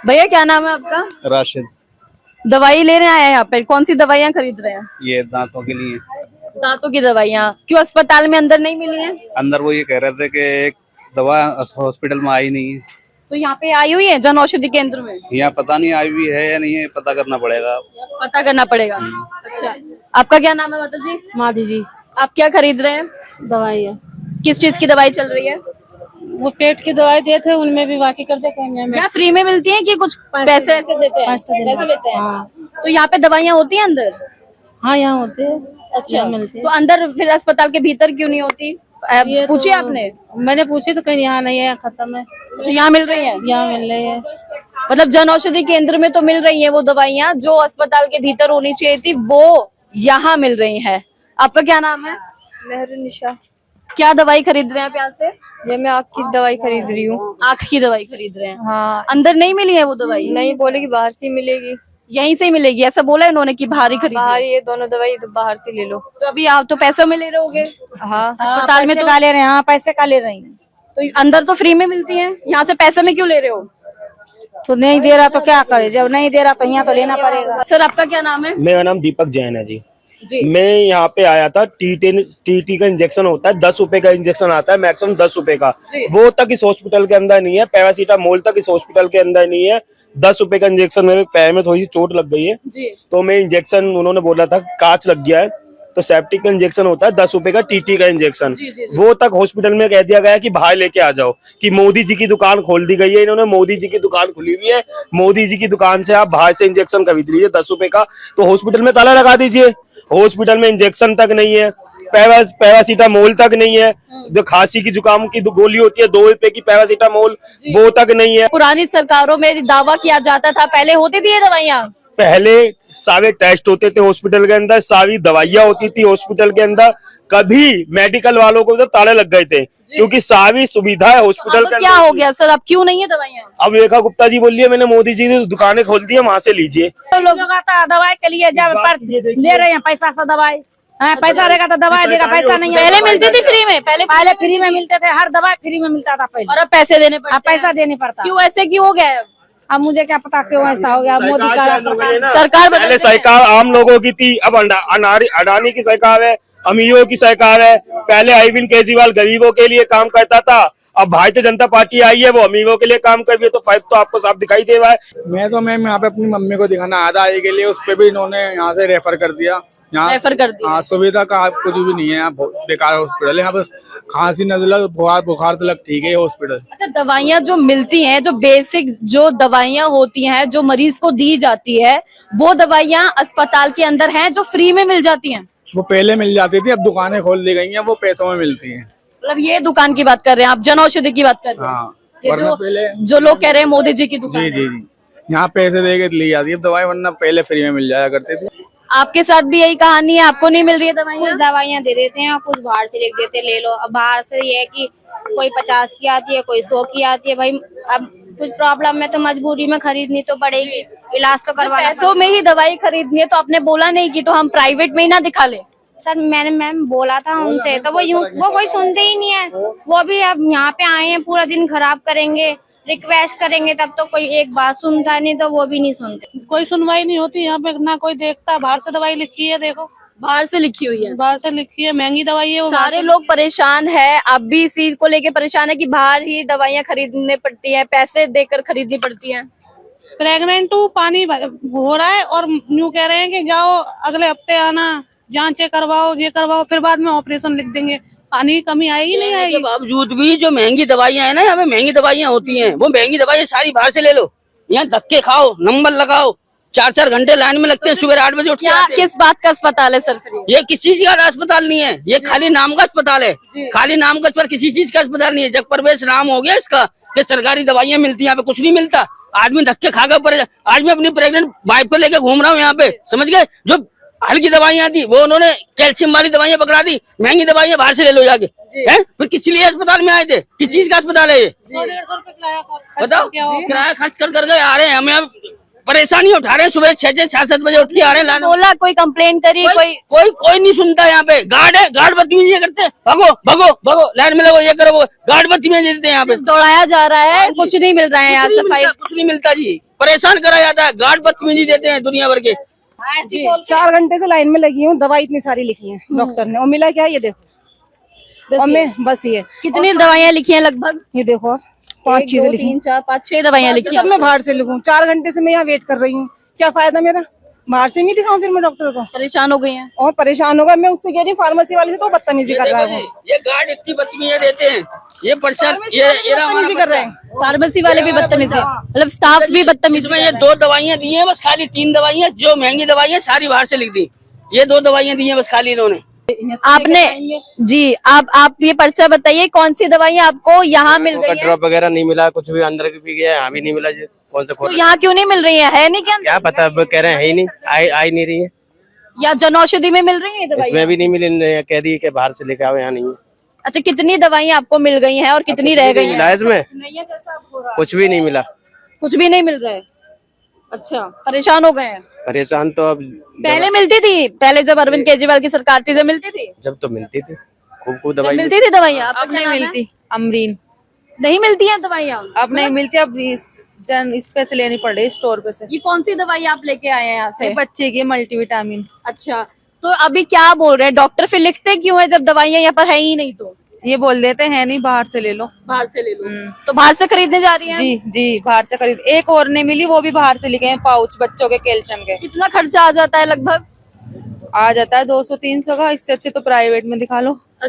भैया क्या नाम है आपका? राशिद। दवाई लेने आए हैं यहाँ पे, कौन सी दवाइयाँ खरीद रहे हैं? ये दांतों के लिए। दांतों की दवाइयाँ क्यों अस्पताल में अंदर नहीं मिली हैं? अंदर वो ये कह रहे थे कि एक दवा हॉस्पिटल में आई नहीं है। तो यहाँ पे आई हुई है जन औषधि केंद्र में? यहाँ पता नहीं आई हुई है या नहीं है, पता करना पड़ेगा। पता करना पड़ेगा। अच्छा, आपका क्या नाम है माता जी? माधी जी। आप क्या खरीद रहे हैं? दवाई है, किस चीज की दवाई चल रही है? वो पेट की दवाई देते हैं, उनमें भी बाकी कर देते हैं। क्या फ्री में मिलती है कि कुछ पैसे ऐसे देते हैं? पैसे लेते हैं। हाँ तो यहाँ पे दवाइयाँ होती हैं अंदर? हाँ, यहाँ होते हैं। अच्छा, मिलते तो अंदर फिर अस्पताल के भीतर क्यों नहीं होती? पूछिए आपने? मैंने पूछी तो कहीं यहाँ नहीं है, खत्म है। तो यहाँ मिल रही है? यहाँ मिल रही है। मतलब जन औषधि केंद्र में तो मिल रही है वो दवाइयाँ, जो अस्पताल के भीतर होनी चाहिए थी वो यहाँ मिल रही है। आपका क्या नाम है? नेहरू निशा। क्या दवाई खरीद रहे हैं आप यहाँ से? ये मैं आँख की दवाई खरीद रही हूँ। आँख की दवाई खरीद रहे हैं? हाँ। अंदर नहीं मिली है वो दवाई? नहीं, बोले कि बाहर से मिलेगी। यहीं से ही मिलेगी ऐसा बोला है उन्होंने कि बाहर ही खरीद? बाहर ये दोनों दवाई तो बाहर से ले लो। तो अभी आप तो पैसे में ले रहे होगे? हाँ, अस्पताल में तो का ले रहे हैं। हाँ, पैसे का ले रही हैं। तो अंदर तो फ्री में मिलती है, यहाँ से पैसे में क्यों ले रहे हो? तो नहीं दे रहा तो क्या करे, जब नहीं दे रहा तो यहाँ तो लेना पड़ेगा। सर आपका क्या नाम है? मेरा नाम दीपक जैन है जी। जी। मैं यहाँ पे आया था। टीटी का इंजेक्शन होता है, 10 रुपए का इंजेक्शन आता है, मैक्सिमम 10 रुपए का। वो तक इस हॉस्पिटल के अंदर नहीं है। पैरासीटामोल तक इस हॉस्पिटल के अंदर नहीं है। 10 रुपए का इंजेक्शन, मेरे पैर में थोड़ी चोट लग गई है जी। तो मैं इंजेक्शन, उन्होंने बोला था कांच लग गया है, तो सेप्टिक का इंजेक्शन होता है 10 रुपए का, टीटी का इंजेक्शन। वो तक हॉस्पिटल में कह दिया गया है कि बाहर लेके आ जाओ, कि मोदी जी की दुकान खोल दी गई है। इन्होंने मोदी जी की दुकान खुली हुई है, मोदी जी की दुकान से आप बाहर से इंजेक्शन खरीद लीजिए 10 रुपए का। तो हॉस्पिटल में ताला लगा दीजिए। हॉस्पिटल में इंजेक्शन तक नहीं है, पैरासीटामोल तक नहीं है। जो खांसी की जुकाम की गोली होती है 2 रुपए की पैरासीटामोल, वो तक नहीं है। पुरानी सरकारों में दावा किया जाता था, पहले होती थी ये दवाइयाँ? पहले सारे टेस्ट होते थे हॉस्पिटल के अंदर, सारी दवाइयाँ होती थी हॉस्पिटल के अंदर। कभी मेडिकल वालों को तो ताले लग गए थे, क्योंकि सारी सुविधा है हॉस्पिटल के अंदर। क्या हो गया सर, अब क्यों नहीं है दवाइयाँ? अब रेखा गुप्ता जी बोलिए मैंने मोदी जी की दुकानें खोल दी है, वहाँ से लीजिए। तो लोग दवाई के लिए जब ले रहे हैं पैसा से दवाई। हाँ, पैसा रहेगा तो दवाई देगा, पैसा नहीं है। पहले मिलती थी फ्री में? पहले फ्री में मिलते थे, हर दवाई फ्री में मिलता था पहले। और अब पैसे देने पड़ते हैं? पैसा देने पड़ता। क्यों, ऐसे क्यों हो गया? अब मुझे क्या पता क्यों ऐसा हो गया। मोदी का सरकार पहले सरकार आम लोगों की थी, अब अडानी की सरकार है, अमीरों की सरकार है। पहले अरविंद केजरीवाल गरीबों के लिए काम करता था, अब भारतीय जनता पार्टी आई है, वो अमीरों के लिए काम कर रही है। तो फर्क तो आपको साफ दिखाई दे रहा है। मैं यहाँ पे अपनी मम्मी को दिखाना आया था आई के लिए, उस पे भी इन्होंने यहाँ से रेफर कर दिया। यहाँ रेफर कर दिया? हाँ, सुविधा का कुछ भी नहीं है यहाँ, बेकार हॉस्पिटल है यहाँ। बस खांसी नजला बुखार तक ठीक है हॉस्पिटल। अच्छा, दवाइयाँ जो मिलती हैं, जो बेसिक जो दवाइयाँ होती हैं जो मरीज को दी जाती है, वो दवाइयाँ अस्पताल के अंदर हैं जो फ्री में मिल जाती हैं? वो पहले मिल जाती थी, अब दुकानें खोल दी गई हैं, वो पैसों में मिलती हैं। मतलब ये दुकान की बात कर रहे हैं आप, जन औषधि की बात कर रहे हैं? हाँ, ये वरना पहले जो लोग कह रहे हैं मोदी जी की दुकान जी जी जी, यहाँ पैसे दे के ली जाती है दवाई, वरना पहले फ्री में मिल जाया करते थे। आपके साथ भी यही कहानी है? आपको नहीं मिल रही है दवाइयाँ? कुछ दवाइयाँ दे देते हैं और कुछ बाहर से लिख देते ले लो। अब बाहर से ये है कि कोई 50 की आती है, कोई 100 की आती है। भाई अब कुछ प्रॉब्लम में तो मजबूरी में खरीदनी तो पड़ेगी, इलाज तो करवाना। पैसों में ही दवाई खरीदनी है तो आपने बोला नहीं कि तो हम प्राइवेट में ही ना दिखा ले? सर मैंने मैम बोला था उनसे, तो वो कोई सुनते ही नहीं है। वो भी अब यहाँ पे आए हैं, पूरा दिन खराब करेंगे, रिक्वेस्ट करेंगे तब तो कोई एक बात सुनता नहीं, तो वो भी नहीं सुनते। कोई सुनवाई नहीं होती यहाँ पे, ना कोई देखता। बाहर से दवाई लिखी है, देखो बाहर से लिखी हुई है? बाहर से लिखी है, महंगी दवाई है वो। सारे लोग परेशान है, आप भी इसी को लेके परेशान है कि बाहर ही दवाइयाँ खरीदने पड़ती है, पैसे देकर खरीदनी पड़ती है। प्रेग्नेंट हूँ, पानी हो रहा है और न्यू कह रहे हैं कि जाओ अगले हफ्ते आना, जांचें करवाओ, ये करवाओ, फिर बाद में ऑपरेशन लिख देंगे। पानी की कमी आएगी नहीं आएगी? के बावजूद भी जो महंगी दवाइयाँ है ना, यहाँ पे महंगी दवाइयाँ होती हैं, वो महंगी दवाइयाँ सारी बाहर से ले लो। यहाँ धक्के खाओ, नंबर लगाओ, 4-4 घंटे लाइन में लगते हैं, सुबह 8 बजे उठ के आते हैं। किस बात का अस्पताल है सर फिर? ये किसी चीज का अस्पताल नहीं है, ये खाली नाम का अस्पताल है। खाली नाम का, पर किसी चीज का अस्पताल नहीं है। जब प्रवेश नाम हो गया इसका कि सरकारी दवाइयाँ मिलती है, यहाँ पे कुछ नहीं मिलता। आदमी धक्के खाकर पड़े। आज मैं अपनी प्रेग्नेंट वाइफ को लेकर घूम रहा हूँ यहाँ पे, समझ गए? जो हल्की दवाइयाँ थी वो उन्होंने कैल्शियम वाली दवाइयाँ पकड़ा दी, महंगी दवाइयाँ बाहर से ले लो जाके। हैं? फिर किस लिए अस्पताल में आए थे? किस चीज का अस्पताल है ये? 150 रुपए बताओ, किराया खर्च कर गए आ रहे हैं, हमें अब परेशानी उठा रहे हैं। सुबह 6-7 बजे उठ के आ रहे हैं। बोला कोई कंप्लेन करी? कोई नहीं सुनता। यहाँ पे गार्ड है, गार्ड बदतमीजी करते हैं, भागो भागो भागो, लाइन में लगो, ये करो वो, गार्ड बदतमीजी देते हैं यहाँ पे। दौड़ाया जा रहा है, कुछ नहीं मिल रहा है यहाँ सफाई? कुछ नहीं मिलता जी। परेशान करा जाता है, गार्ड बदतमीजी देते हैं दुनिया भर के। 4 घंटे से लाइन में लगी हूँ, दवाई इतनी सारी लिखी है डॉक्टर ने, और मिला क्या ये देखो, और मैं बस ये कितनी दवाइयाँ लिखी हैं लगभग? ये देखो 5 चीजें लिखी 3 4 5 6 दवाइयाँ लिखी हैं। सब मैं बाहर से लिखूं, 4 घंटे से मैं यहाँ वेट कर रही हूँ, क्या फायदा मेरा? बाहर से नहीं दिखाऊं फिर मैं डॉक्टर को, परेशान हो गई हैं। और परेशान होगा। मैं उससे कह रही हूँ फार्मेसी वाले से, तो बदतमीजी कर रहा है वो, ये गार्ड इतनी बदतमीजी देते हैं, ये पर्चा ये बदतमीजी कर रहे हैं। फार्मेसी वाले भी बदतमीजी, मतलब स्टाफ भी बदतमीजी। इसमें ये 2 दवाइयाँ दी हैं बस, खाली 3 दवाइयाँ जो महंगी दवाइयाँ सारी बाहर से लिख दी। ये 2 दवाइयाँ दी हैं बस खाली इन्होंने। आपने जी आप ये पर्चा बताइए, कौन सी दवाइयाँ आपको यहाँ मिल गई है? ड्रॉप वगैरह नहीं मिला, कुछ भी अंदर भी गया, यहाँ भी नहीं मिला जी। कौन सा तो यहाँ क्यों नहीं मिल रही है नहीं क्या? क्या पता, अब कह रहे हैं ही नहीं, आई नहीं रही है। या जनौषधि में मिल रही है दवाई? इसमें भी नहीं मिली, कह दी कि बाहर से लेके आओ, यहाँ नहीं है। अच्छा, कितनी दवाइयाँ आपको मिल गई हैं और कितनी रह गई हैं? मिला इसमें कुछ भी नहीं मिला, कुछ भी नहीं मिल रहा है। अच्छा, परेशान हो गए हैं। परेशान तो अब पहले मिलती थी, पहले जब अरविंद केजरीवाल की सरकार थी जब मिलती थी, जब तो मिलती थी, खूब जब दवाई मिलती थी दवाइयाँ। अब नहीं मिलती, अमरीन नहीं मिलती है दवाइयाँ अब नहीं मिलती, अब इस पे से लेनी पड़ रही स्टोर पे से। ये कौन सी दवाई आप लेके आए हैं यहाँ से? ये बच्चे की मल्टीविटामिन। अच्छा, तो अभी क्या बोल रहे हैं डॉक्टर? फिर लिखते क्यों है जब दवाइयाँ यहाँ पर है ही नहीं? तो ये बोल देते हैं नहीं, बाहर से ले लो। बाहर से ले लो। तो बाहर से खरीदने जा रही हैं? जी जी, बाहर से खरीद। एक और नहीं मिली, वो भी बाहर से लिखे हैं, पाउच बच्चों के कैल्शियम के। कितना खर्चा आ जाता है लगभग? आ जाता है 200-300 का, इससे अच्छे तो प्राइवेट में दिखा लो।